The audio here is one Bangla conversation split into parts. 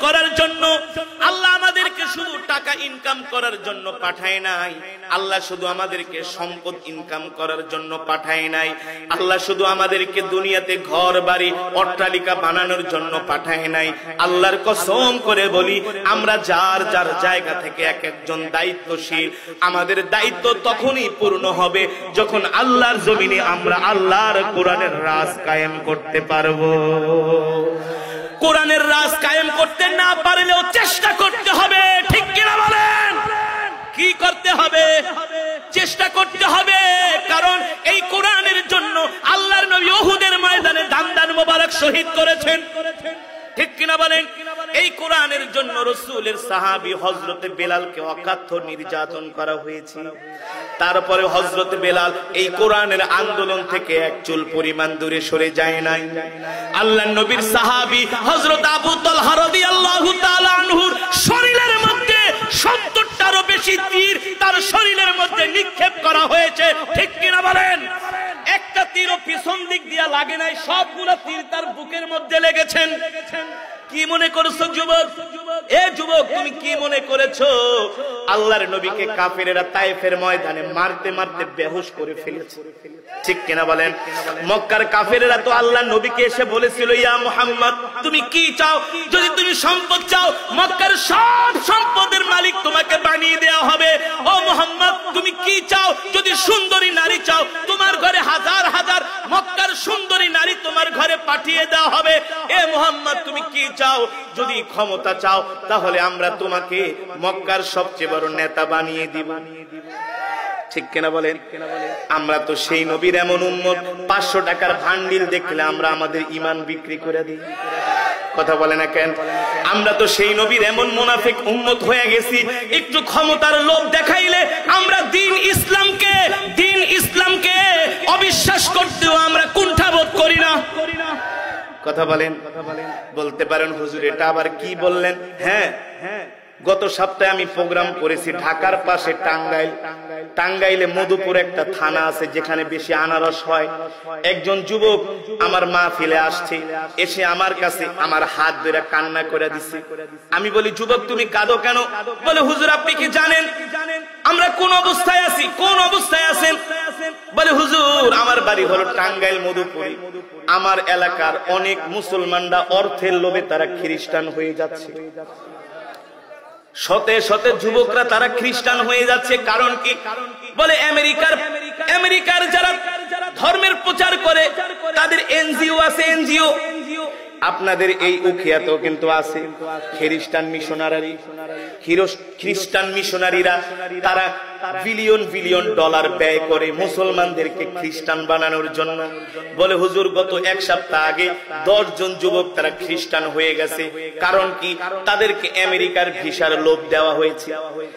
করার জন্য। আল্লাহ আমাদেরকে শুধু টাকা ইনকাম করার জন্য পাঠায় নাই, আল্লাহ শুধু আমাদেরকে সম্পদ ইনকাম করার জন্য পাঠায় নাই, আল্লাহ শুধু আমাদেরকে দুনিয়াতে ঘর বাড়ি অট্টালিকা বানানোর জন্য পাঠায় নাই। আল্লাহর কসম করে বলি, আমরা যার যার জায়গা থেকে এক একজন দায়িত্বশীল, আমাদের দায়িত্ব তখনই পূর্ণ হবে যখন আল্লাহর জমিনে আমরা আল্লাহর কোরআনের রাজ কায়েম করতে পারবো। কোরআনের রাজ কায়েম করতে না পারলেও চেষ্টা করতে হবে, ঠিক কিনা বলেন? কি করতে হবে? চেষ্টা করতে হবে, কারণ এই কোরআনের জন্য আল্লাহর নবী উহুদের ময়দানে দান মোবারক শহীদ করেছেন, ঠিক কিনা বলেন? এই কোরআনের জন্য রাসূলের সাহাবী হযরতে বেলালকে অকাথ্য নির্যাতন করা হয়েছে। তারপরে হযরতে বেলাল এই কোরআনের আন্দোলন থেকে এক চুল পরিমাণ দূরে সরে যায় নাই। আল্লাহর নবীর সাহাবী হযরত আবু তালহা রাদিয়াল্লাহু তাআলা আনহুর শরীরের মধ্যে 70টারও বেশি তীর তার শরীরের মধ্যে নিক্ষেপ করা হয়েছে, ঠিক কিনা বলেন? একটা তীরও পিছন দিক দিয়া লাগে নাই, সবগুলো তীর তার বুকের মধ্যে লেগেছেন। কি মনে করছো যুবক? এ যুবক, তুমি কি মনে করেছো আল্লাহর নবীকে কাফেরেরা তায়েফের ময়দানে মারতে মারতে বেহুশ করে ফেলেছে, ঠিক কিনা বলেন? মক্কার কাফেরেরা তো আল্লাহর নবীকে এসে বলেছিল, ইয়া মুহাম্মদ তুমি কি চাও? যদি তুমি সম্পদ চাও, মক্কার সব সম্পদের মালিক তোমাকে বানিয়ে দেওয়া হবে। ও মুহাম্মদ তুমি কি চাও? যদি সুন্দরী নারী চাও, তোমার ঘরে হাজার হাজার মক্কার সুন্দরী নারী তোমার ঘরে পাঠিয়ে দেওয়া হবে। এ মুহাম্মদ তুমি কি চাও? যদি ক্ষমতা চাও, তাহলে আমরা তোমাকে মক্কার সবচেয়ে বড় নেতা বানিয়ে দিব, ঠিক কিনা বলেন? আমরা তো সেই নবীর এমন উম্মত, 500 টাকার ভান্ডিল দেখলে আমরা আমাদের ঈমান বিক্রি করে দিই, কথা বলে না কেন? আমরা তো সেই নবীর এমন মুনাফিক উম্মত হয়ে গেছি, একটু ক্ষমতার লোভ দেখাইলে আমরা দিন ইসলামকে অবিশ্বাস করতেও আমরা কুণ্ঠাবোধ করি না, কথা বলেন? বলতে পারেন হুজুর এটা আবার কি বললেন? হ্যাঁ, গত সপ্তাহে আমি প্রোগ্রাম করেছি ঢাকার পাশে টাঙ্গাইলে মধুপুর একটা থানা আছে যেখানে বেশি আনারস হয়। একজন যুবক আমার মাহফিলে আসছে, এসে আমার কাছে আমার হাত ধরে কান্না করে দিছে। আমি বলি, যুবক তুমি কাঁদো কেন? বলে, হুজুর আপনি কি জানেন আমরা কোন অবস্থায় আছি? কোন অবস্থায় আছেন? বলে, হুজুর আমার বাড়ি হলো টাঙ্গাইল মধুপুরে, আমার এলাকার অনেক মুসলমানরা অর্থের লোভে তারা খ্রিস্টান হয়ে যাচ্ছে, শতে শতে যুবকরা তারা খ্রিস্টান হয়ে যাচ্ছে। কারণ কি? বলে আমেরিকার যারা ধর্মের প্রচার করে তাদের এনজিও আছে, এনজিও আপনাদের এই উখিয়াতেও কিন্তু আছে খ্রিস্টান মিশনারিরা, তারা বিলিয়ন ডলার ব্যয় করে মুসলমানদেরকে খ্রিস্টান বানানোর জন্য। বলে, হুজুর গত 1 সপ্তাহ আগে 10 জন যুবক তারা খ্রিস্টান হয়ে গেছে। কারণ কি? তাদেরকে আমেরিকার ভিসার লোভ দেওয়া হয়েছে,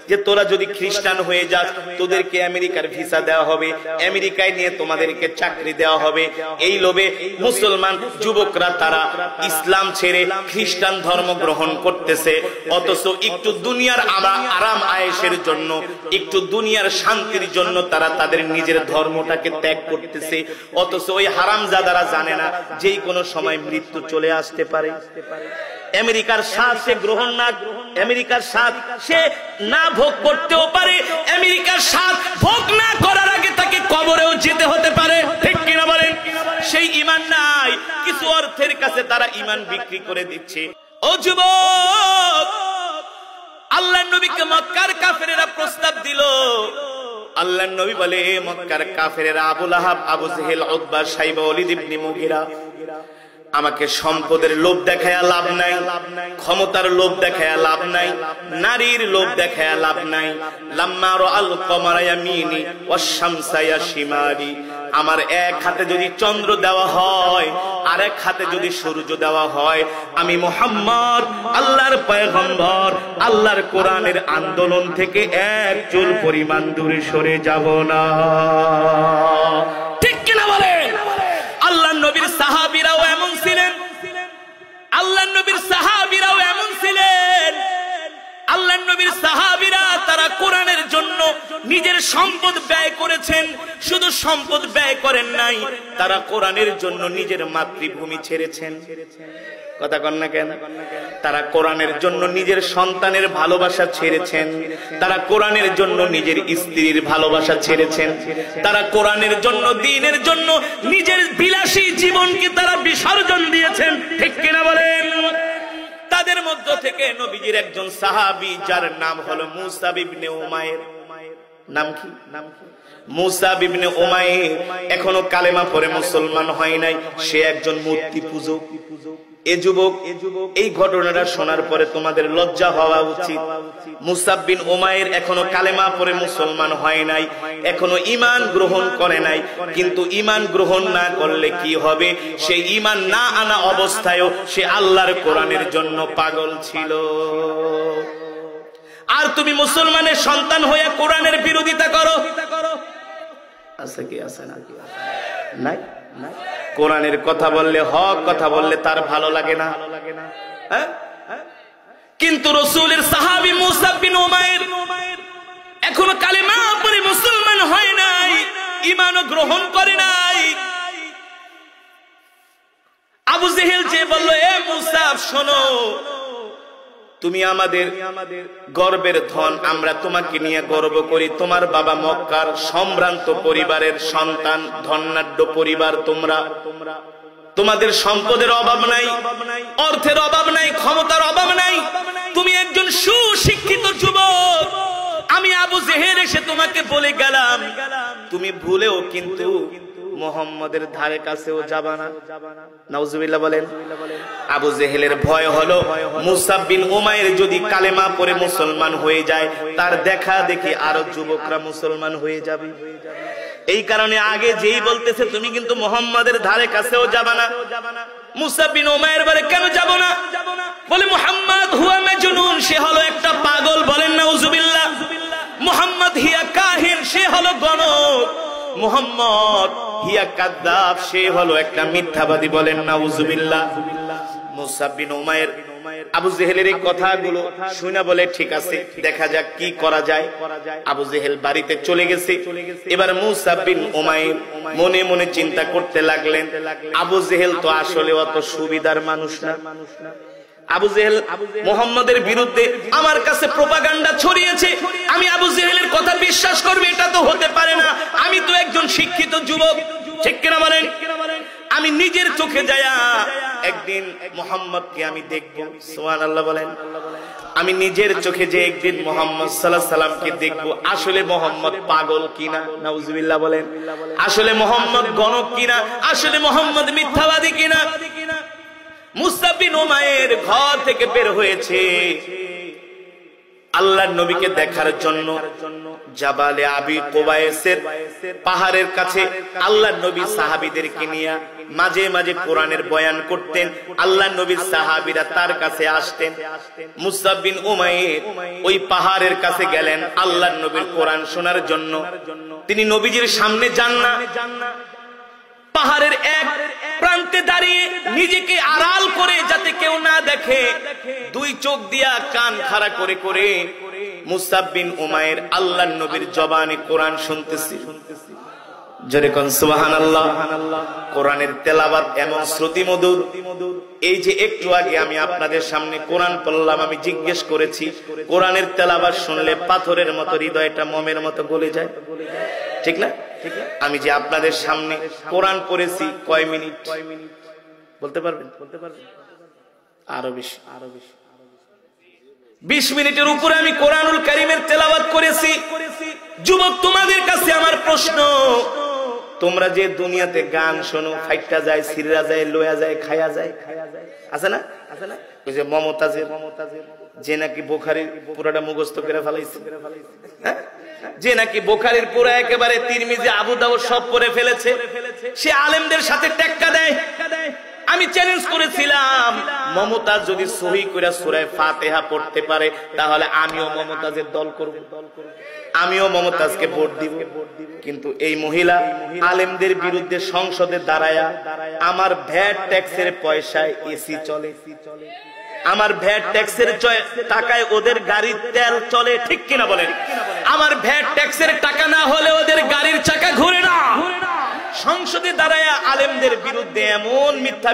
যে তোরা যদি খ্রিস্টান হয়ে যাস তোদেরকে আমেরিকার ভিসা দেওয়া হবে, আমেরিকায় নিয়ে তোমাদেরকে চাকরি দেওয়া হবে। এই লোভে মুসলমান যুবকরা তারা ইসলাম ছেড়ে খ্রিস্টান ধর্ম গ্রহণ করতেছে। অথচ একটু দুনিয়ার আরাম আয়েশের জন্য, একটু দুনিয়ার শান্তির জন্য তারা তাদের নিজের ধর্মটাকে ত্যাগ করতেছে। অথচ ওই হারামজাদারা জানে না যে কোনো সময় মৃত্যু চলে আসতে পারে। আমেরিকার স্বাদ সে গ্রহণ না, আমেরিকার স্বাদ সে না ভোগ করতেও পারে, আমেরিকার স্বাদ ভোগ না করার আগে তাকে কবরেও যেতে হতে পারে, ঠিক কিনা বলেন? সেই ঈমান নাই, কিছু অর্থের কাছে তারা ঈমান বিক্রি করে দিচ্ছে। ও যুবক, আল্লাহর নবীকে মক্কার কাফেরেরা প্রস্তাব দিল। আল্লাহর নবী বলে, মক্কার কাফেরেরা আবু লাহাব, আবু জেহেল, উতবা, সাইবা, ওয়ালিদ ইবনে মুগিরা, আমাকে সম্পদের লোভ দেখায়া লাভ নাই, ক্ষমতার লোভ দেখায়া লাভ নাই, নারীর লোভ দেখায়া লাভ নাই। লাম্মা রাআল কমারা ইয়ামিনি ওয়াশ শামসা ইয়াশিমালি, আমার এক হাতে যদি চন্দ্র দেওয়া হয় আর এক হাতে যদি সূর্য দেওয়া হয়, আমি মুহাম্মদ আল্লাহর পয়গম্বর আল্লাহর কোরআনের আন্দোলন থেকে এক চুল পরিমাণ দূরে সরে যাব না, ঠিক কিনা বলেন? আল্লাহর নবীর সাহাবীরাও এমন ছিলেন, আল্লাহর নবীর সাহাবীরাও এমন ছিলেন। আল্লাহর নবীর সাহাবীরা তারা কোরআনের জন্য নিজের সম্পদ ব্যয় করেছেন। শুধু সম্পদ ব্যয় করেন নাই, তারা কোরআনের জন্য নিজের মাতৃভূমি ছেড়েছেন। কথা কন না কেন? তারা কোরআনের জন্য নিজের সন্তানের ভালোবাসা ছেড়েছেন, তারা কোরআনের জন্য নিজের স্ত্রীর ভালোবাসা ছেড়েছেন, তারা কোরআনের জন্য, দ্বীনের জন্য নিজের বিলাসী জীবনকে তারা বিসর্জন দিয়েছেন। ঠিক কিনা বলেন? তাদের মধ্য থেকে নবীজির একজন সাহাবী, যার নাম হলো মুসা ইবনে উমাইর। নাম কি? মুসা ইবনে উমাইর এখনো কালেমা পড়ে মুসলমান হয় নাই, সে একজন মূর্তি পূজক। এ যুবক, এই ঘটনাটা শোনার পরে তোমাদের লজ্জা হওয়া উচিত। মুসা বিন উমাইর এখনো কালেমা পড়ে মুসলমান হয় নাই, এখনো ঈমান গ্রহণ করে নাই। কিন্তু ঈমান গ্রহণ না করলে কি হবে? সে ঈমান না আনা অবস্থায়ও সে আল্লাহর কোরআনের জন্য পাগল ছিল। আর তুমি মুসলমানের সন্তান হয়ে কোরআনের বিরোধিতা করো, আছে কি? আছে না? নাই। কোরআনের কথা বললে, হক কথা বললে তার ভালো লাগে না। কিন্তু রাসূলের সাহাবী মুসা বিন উমাইর এখনো কালেমা পড়ে মুসলমান হয় নাই, ঈমানও গ্রহণ করে নাই। আবু জেহেল যে বলল, এ মুসা শোনো, তুমি আমাদের গর্বের ধন, আমরা তোমাকে নিয়ে গর্ব করি। তোমার বাবা মক্কার সম্ভ্রান্ত পরিবারের সন্তান, ধনাঢ্য পরিবার, তোমাদের সম্পদের অভাব নাই, অর্থের অভাব নাই, ক্ষমতার অভাব নাই, তুমি একজন সুশিক্ষিত যুবক। আমি আবু জেহেল এসে তোমাকে বলে গেলাম, তুমি ভুলেও কিন্তু মুহাম্মাদের ধারে কাছেও যাবা না। নাউজুবিল্লাহ বলেন। আবু জেহেলের ভয় হলো মুসা বিন উমাইর যদি কালেমা পড়ে মুসলমান হয়ে যায়, তার দেখা দেখি আরো যুবকরা মুসলমান হয়ে যাবে। এই কারণে আগে যেই বলতেছে তুমি কিন্তু মুহাম্মাদের ধারে কাছেও যাবা না। মুসা বিন উমাইর বলে, কেন যাব না? বলে, মুহাম্মদ হুয়া মাজনুন, সে হলো একটা পাগল। বলেন নাউজুবিল্লাহ। মুহাম্মদ হিয়া কাহিন, সে হলো গণক। মুহাম্মদ হিয়া কাযযাব, সে হলো একটা মিথ্যাবাদী। বলেন নাউজুবিল্লাহ। মুসা বিন উমাইর আবু জেহেলের এই কথাগুলো শুনে বলে, ঠিক আছে, দেখা যাক কি করা যায়। আবু জেহেল বাড়িতে চলে গেছে। এবার মুসা বিন উমাইর মনে মনে চিন্তা করতে লাগলেন, আবু জেহেল তো আসলে অত সুবিধার মানুষ না। আবু জেহেল মুহাম্মাদের বিরুদ্ধে আমার কাছে প্রোপাগান্ডা ছড়িয়েছে, আমি আবু জেহেলের কথা বিশ্বাস করব? এটা তো হতে পারে না। আমি তো একজন শিক্ষিত যুবক। ঠিক কিনা বলেন? আমি নিজের চোখে যায়া একদিন মুহাম্মদকে আমি দেখবো। সুবহানাল্লাহ বলেন। আমি নিজের চোখে যে একদিন মুহাম্মদ সাল্লাল্লাহু আলাইহি সাল্লামকে দেখবো, আসলে মুহাম্মদ পাগল কিনা। নাউজুবিল্লাহ বলেন। আসলে মুহাম্মদ গণক কিনা, আসলে মুহাম্মদ মিথ্যাবাদী কিনা। মুসা বিন উমাইর ঘর থেকে বের হয়েছে আল্লাহর নবীকে দেখার জন্য। জাবালে আবি কুবাইসের পাহাড়ের কাছে আল্লাহর নবী সাহাবীদেরকে নিয়ে মাঝে মাঝে কোরআনের বয়ান করতেন। আল্লাহর নবীর সাহাবীরা তার কাছে আসতেন। মুসা বিন উমাইর ওই পাহাড়ের কাছে গেলেন আল্লাহর নবীর কোরআন শোনার জন্য। তিনি নবীজির সামনে যান না, পাহাড়ের এক প্রান্তে দাঁড়িয়ে নিজেকে আড়াল করে যাতে কেউ না দেখে, দুই চোখ দিয়া কান খাড়া করে করে মুসা বিন উমাইর আল্লাহর নবীর জবানে কোরআন শুনতেছে। জোরে কোন সুবহানাল্লাহ। কোরআনের তেলাওয়াত এমন শ্রুতিমধুর। এই যে একটু আগে আমি আপনাদের সামনে কোরআন পড়লাম, আমি জিজ্ঞেস করেছি কোরআনের তেলাওয়াত শুনলে পাথরের মতো হৃদয়টা মোমের মতো গলে যায়, ঠিক না? আমি যে আপনাদের সামনে কোরআন পড়েছি কয় মিনিট বলতে পারবেন? আরো বেশি 20 মিনিটের উপরে আমি কোরআনুল কারীমের তেলাওয়াত করেছি। যুবক, তোমাদের কাছে আমার প্রশ্ন, তোমরা যে দুনিয়াতে গান শোনো, ফাইটটা যায়, সিররা যায়, লোয়া যায়, খায়া যায়, আছে না? ওই যে মমতাজের যে নাকি বুখারীর পুরোটা মুখস্থ করে ফেলাইছে, যে নাকি বুখারীর পুরো একেবারে তিরমিজি, আবু দাউদ সব পড়ে ফেলেছে, সে আলেমদের সাথে টেক্কা দেয়। আমি চ্যালেঞ্জ করেছিলাম, মমতাজ যদি সহি করে সূরা ফাতিহা পড়তে পারে তাহলে আমিও মমতাজের দল করব, আমিও মমতাজকে ভোট দিব। কিন্তু এই মহিলা আলেমদের বিরুদ্ধে সংসদে দাঁড়ায়া আমার ভ্যাট ট্যাক্সের পয়সায় এসি চলে, আমার ভ্যাট ট্যাক্সের টাকায় ওদের গাড়ির তেল চলে, ঠিক কিনা বলেন? আমার ভ্যাট ট্যাক্সের টাকা না হলে ওদের গাড়ির চাকা ঘুরে না। সংসদে দাঁড়ায় আলেমদের বিরুদ্ধে এমন মিথ্যা